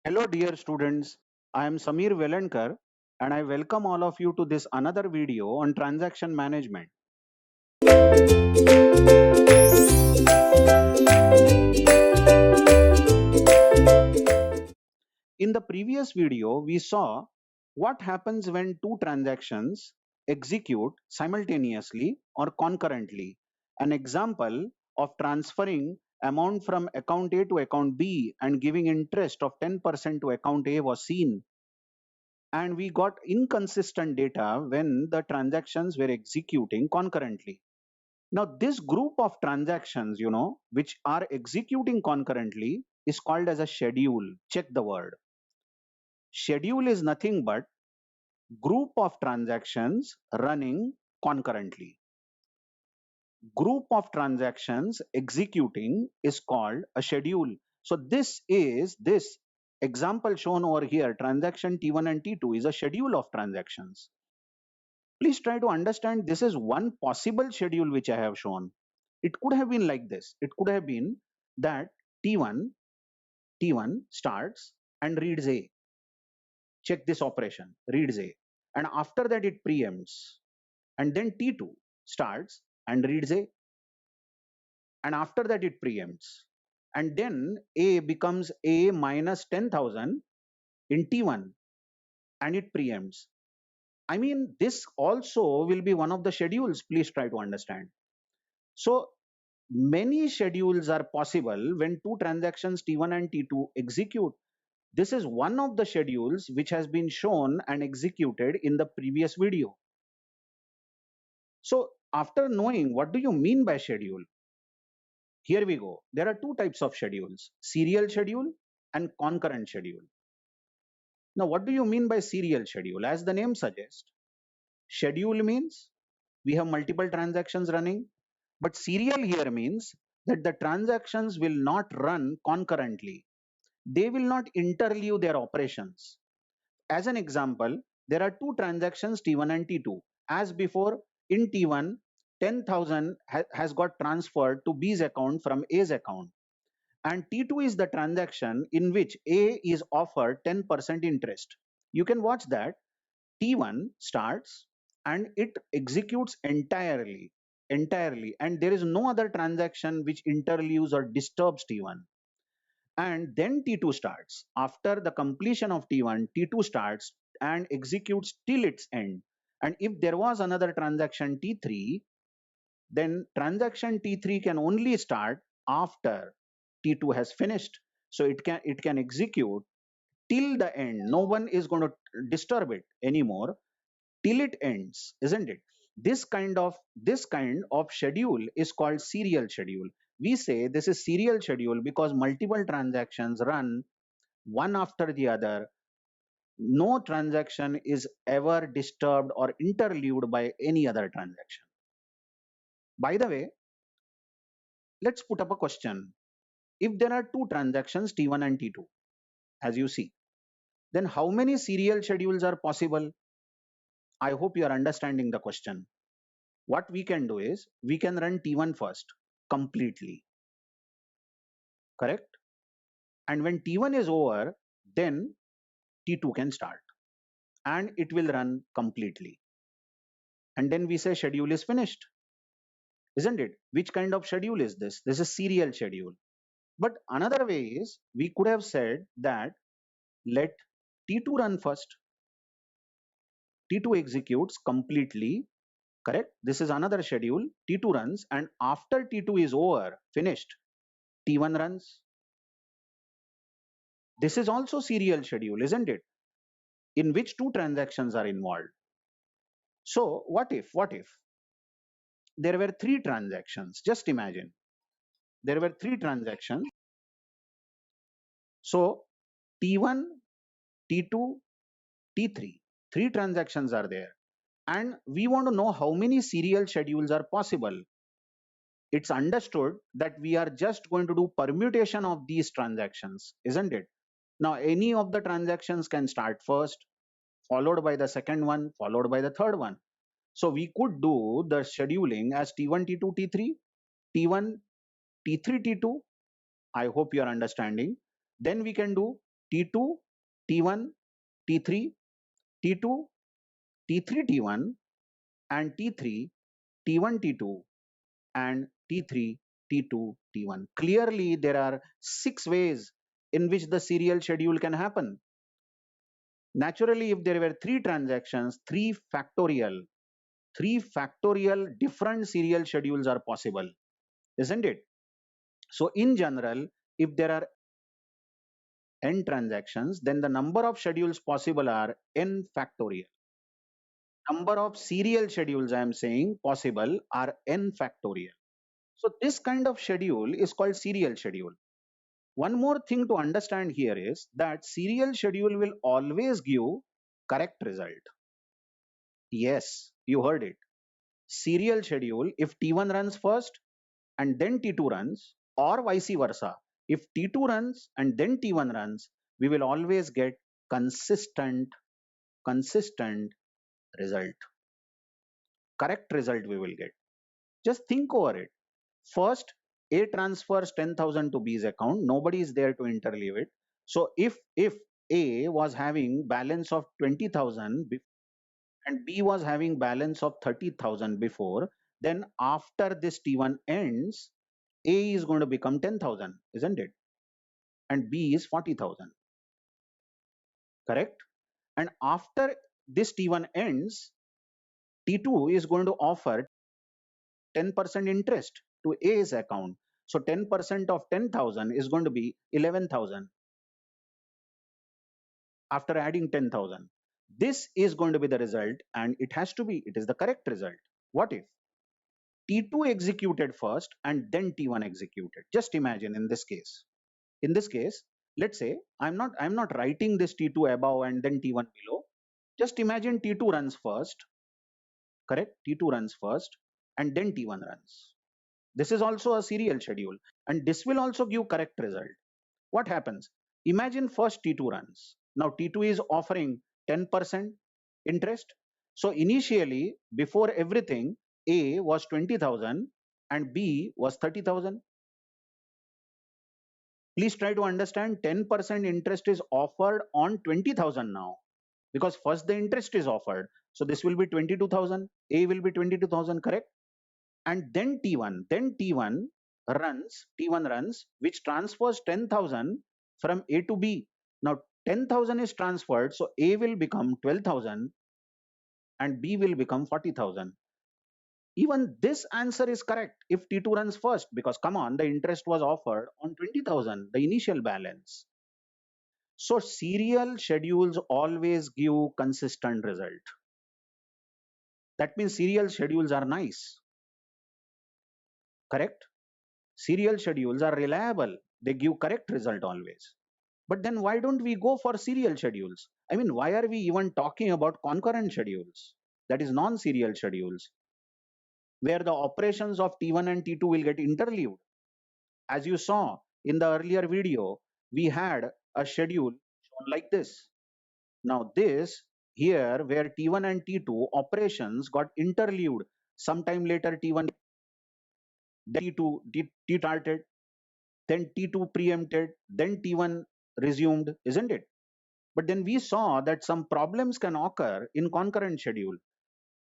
Hello dear students, I am Samir Velankar and I welcome all of you to this another video on transaction management. In the previous video, we saw what happens when two transactions execute simultaneously or concurrently. An example of transferring amount from account A to account B and giving interest of 10% to account A was seen, and we got inconsistent data when the transactions were executing concurrently. Now, this group of transactions, which are executing concurrently is called as a schedule. Check the word. Schedule is nothing but group of transactions running concurrently. Group of transactions executing is called a schedule. So this example shown over here, transaction T1 and T2 is a schedule of transactions. Please try to understand this is one possible schedule which I have shown. It could have been like this. It could have been that T1 starts and reads A. Check this operation, reads A. And after that it preempts. And then T2 starts and reads A. And after that it preempts. And then A becomes A minus 10,000 in T1 and it preempts. I mean, this also will be one of the schedules. Please try to understand. So many schedules are possible when two transactions T1 and T2 execute. This is one of the schedules which has been shown and executed in the previous video. So after knowing what do you mean by schedule, here we go. There are two types of schedules, serial schedule and concurrent schedule. Now, what do you mean by serial schedule? As the name suggests, schedule means we have multiple transactions running, but serial here means that the transactions will not run concurrently. They will not interleave their operations. As an example, there are two transactions T1 and T2. As before, in T1, 10,000 has got transferred to B's account from A's account. And T2 is the transaction in which A is offered 10% interest. You can watch that. T1 starts and it executes entirely, and there is no other transaction which interleaves or disturbs T1. And then T2 starts. After the completion of T1, T2 starts and executes till its end. And if there was another transaction T3, then transaction T3 can only start after T2 has finished. So it can execute till the end. No one is going to disturb it anymore till it ends, isn't it? This kind of schedule is called serial schedule. We say this is serial schedule because multiple transactions run one after the other. No transaction is ever disturbed or interleaved by any other transaction. By the way, let's put up a question. If there are two transactions T1 and T2, as you see, then how many serial schedules are possible? I hope you are understanding the question. What we can do is we can run T1 first completely, correct? And when T1 is over, then T2 can start and it will run completely. And then we say schedule is finished, isn't it? Which kind of schedule is this? This is serial schedule. But another way is we could have said that let T2 run first. T2 executes completely, correct? This is another schedule. T2 runs, and after T2 is over, finished, T1 runs. This is also serial schedule, isn't it? In which two transactions are involved. So what if there were three transactions? Just imagine there were three transactions. So T1, T2, T3, three transactions are there. And we want to know how many serial schedules are possible. It's understood that we are just going to do permutation of these transactions, isn't it? Now, any of the transactions can start first, followed by the second one, followed by the third one. So we could do the scheduling as T1, T2, T3, T1, T3, T2. I hope you are understanding. Then we can do T2, T1, T3, T2, T3, T1, and T3, T1, T2, and T3, T2, T1. Clearly, there are 6 ways in which the serial schedule can happen. Naturally, if there were 3 transactions, 3 factorial different serial schedules are possible, isn't it? So in general, if there are n transactions, then the number of schedules possible are n factorial. Number of serial schedules, I am saying, possible are n factorial. So this kind of schedule is called serial schedule. One more thing to understand here is that serial schedule will always give correct result. Yes, you heard it. Serial schedule, if T1 runs first and then T2 runs, or vice versa, if T2 runs and then T1 runs, we will always get consistent result. Correct result we will get. Just think over it. First, A transfers 10,000 to B's account. Nobody is there to interleave it. So if A was having balance of 20,000 and B was having balance of 30,000 before, then after this T1 ends, A is going to become 10,000, isn't it? And B is 40,000. Correct? And after this T1 ends, T2 is going to offer 10% interest to A's account. So 10% of 10,000 is going to be 11,000 after adding 10,000. This is going to be the result, and it is the correct result. What if T2 executed first and then T1 executed? Just imagine in this case. In this case, let's say I'm not writing this T2 above and then T1 below. Just imagine T2 runs first, correct? T2 runs first and then T1 runs. This is also a serial schedule, and this will also give correct result. What happens? Imagine first T2 runs. Now T2 is offering 10% interest. So initially, before everything, A was 20,000 and B was 30,000. Please try to understand, 10% interest is offered on 20,000 now, because first the interest is offered. So this will be 22,000. A will be 22,000, correct? And then T1 runs, which transfers 10,000 from A to B. Now 10,000 is transferred, so A will become 12,000 and B will become 40,000. Even this answer is correct if T2 runs first, because come on, the interest was offered on 20,000, the initial balance. So serial schedules always give consistent result. That means serial schedules are nice. Correct? Serial schedules are reliable. They give correct result always. But then why don't we go for serial schedules? I mean, why are we even talking about concurrent schedules? That is non-serial schedules, where the operations of T1 and T2 will get interleaved. As you saw in the earlier video, we had a schedule shown like this. Now this here, where T1 and T2 operations got interleaved, sometime later T1, then T2 started, then T2 preempted, then T1 resumed, isn't it? But then we saw that some problems can occur in concurrent schedule.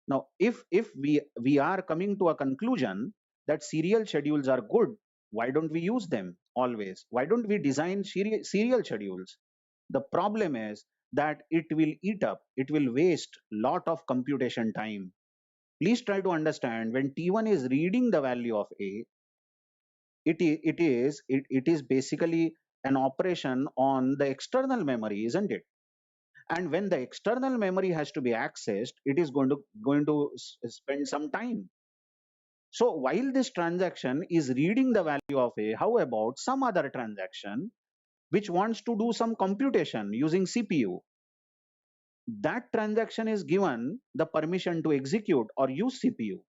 Now, if we are coming to a conclusion that serial schedules are good, why don't we use them always? Why don't we design serial schedules? The problem is that it will waste lot of computation time. Please try to understand, when T1 is reading the value of A, it is basically an operation on the external memory, isn't it? And when the external memory has to be accessed, it is going to spend some time. So while this transaction is reading the value of A, how about some other transaction which wants to do some computation using CPU? That transaction is given the permission to execute or use CPU.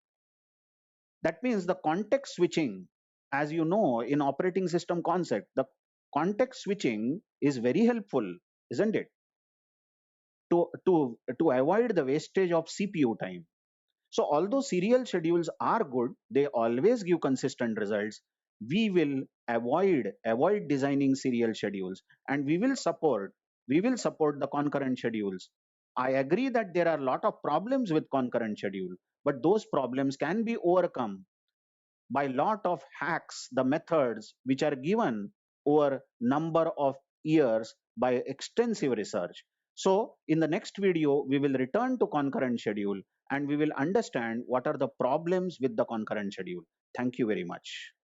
That means the context switching, as you know, in operating system concept, the context switching is very helpful, isn't it? To avoid the wastage of CPU time. So although serial schedules are good, they always give consistent results. we will avoid designing serial schedules, and we will support the concurrent schedules. I agree that there are a lot of problems with concurrent schedule, but those problems can be overcome by lot of hacks, the methods which are given over number of years by extensive research. So in the next video, we will return to concurrent schedule and we will understand what are the problems with the concurrent schedule. Thank you very much.